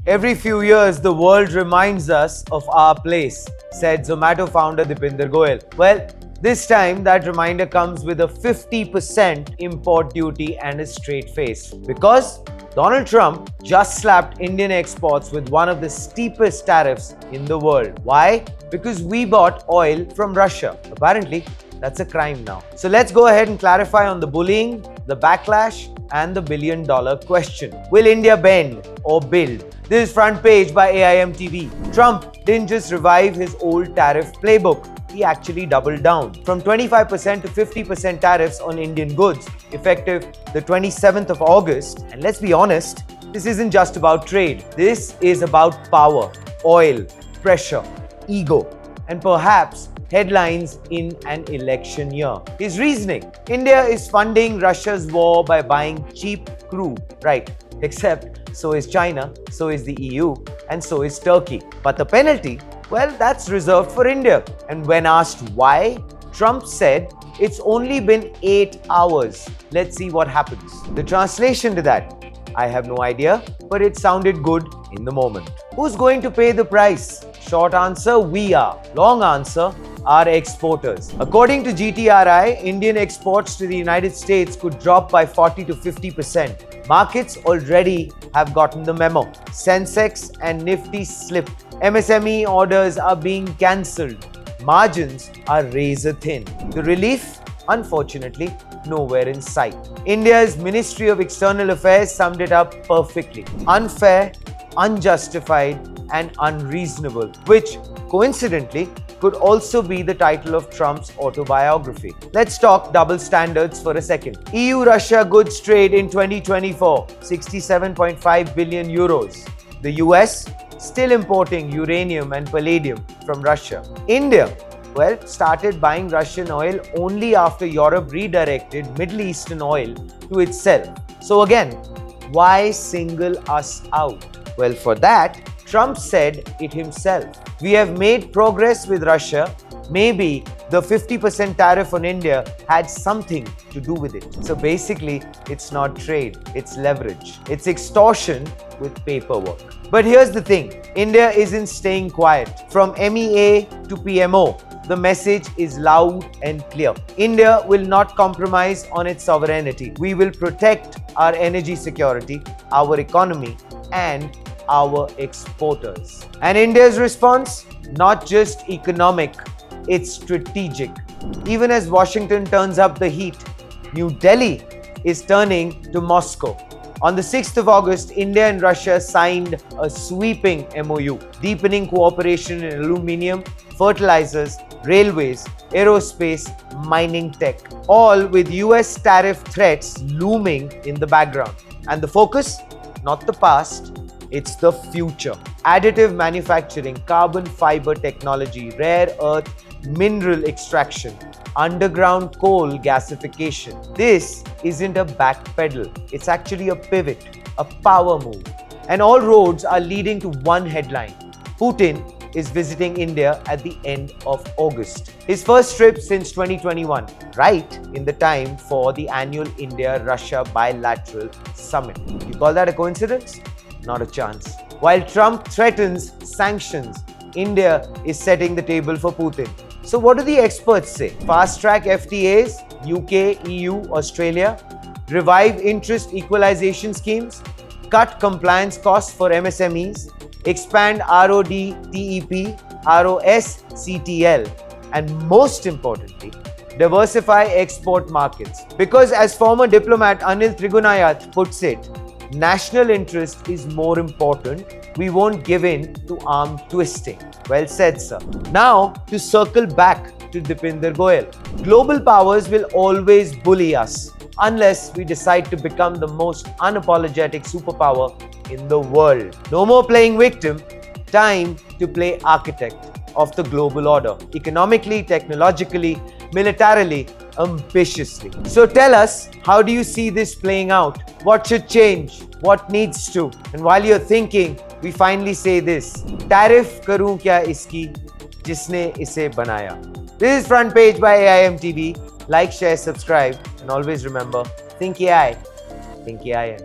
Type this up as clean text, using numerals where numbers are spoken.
Every few years, the world reminds us of our place, said Zomato founder Deepinder Goyal. Well, this time that reminder comes with a 50% import duty and a straight face. Because Donald Trump just slapped Indian exports with one of the steepest tariffs in the world. Why? Because we bought oil from Russia. Apparently, that's a crime now. So let's go ahead and clarify on the bullying, the backlash, and the billion-dollar question. Will India bend or build? This is Front Page by AIM TV. Trump didn't just revive his old tariff playbook. He actually doubled down from 25% to 50% tariffs on Indian goods, effective the 27th of August. And let's be honest, this isn't just about trade. This is about power, oil, pressure, ego, and perhaps headlines in an election year. His reasoning: India is funding Russia's war by buying cheap crude. Right, except so is China, so is the EU, and so is Turkey. But the penalty? Well, that's reserved for India. And when asked why, Trump said it's only been 8 hours. Let's see what happens. The translation to that: I have no idea, but it sounded good in the moment. Who's going to pay the price? Short answer, we are. Long answer, our exporters. According to GTRI, Indian exports to the United States could drop by 40 to 50%. Markets already have gotten the memo. Sensex and Nifty slipped. MSME orders are being cancelled. Margins are razor thin. The relief, unfortunately, nowhere in sight. India's Ministry of External Affairs summed it up perfectly. Unfair, unjustified, and unreasonable, which coincidentally could also be the title of Trump's autobiography. Let's talk double standards for a second. EU-Russia goods trade in 2024, 67.5 billion euros. The US still importing uranium and palladium from Russia. India, well, started buying Russian oil only after Europe redirected Middle Eastern oil to itself. So again, why single us out? Well, for that, Trump said it himself. We have made progress with Russia. Maybe the 50% tariff on India had something to do with it. So basically, it's not trade, it's leverage. It's extortion with paperwork. But here's the thing, India isn't staying quiet. From MEA to PMO, the message is loud and clear. India will not compromise on its sovereignty. We will protect our energy security, our economy, and our exporters. And India's response? Not just economic, it's strategic. Even as Washington turns up the heat, New Delhi is turning to Moscow. On the 6th of August, India and Russia signed a sweeping MOU, deepening cooperation in aluminium, fertilizers, railways, aerospace, mining tech, all with US tariff threats looming in the background. And the focus? Not the past, it's the future. Additive manufacturing, carbon fiber technology, rare earth mineral extraction, underground coal gasification. This isn't a backpedal, it's actually a pivot, a power move. And all roads are leading to one headline: Putin is visiting India at the end of August. His first trip since 2021, right in the time for the annual India-Russia bilateral summit. You call that a coincidence? Not a chance. While Trump threatens sanctions, India is setting the table for Putin. So what do the experts say? Fast-track FTAs, UK, EU, Australia, revive interest equalization schemes, cut compliance costs for MSMEs, expand ROD-TEP, ROS-CTL, and most importantly, diversify export markets. Because as former diplomat Anil Trigunayat puts it, national interest is more important. We won't give in to arm twisting. Well said, sir. Now, to circle back to Deepinder Goyal. Global powers will always bully us unless we decide to become the most unapologetic superpower in the world. No more playing victim. Time to play architect of the global order. Economically, technologically, militarily, ambitiously. So tell us, how do you see this playing out? What should change? What needs to? And while you're thinking, we finally say this: Tariff karun kya iski, jisne ise banaya. This is Front Page by AIM TV. Like, share, subscribe, and always remember, think AI, thinking.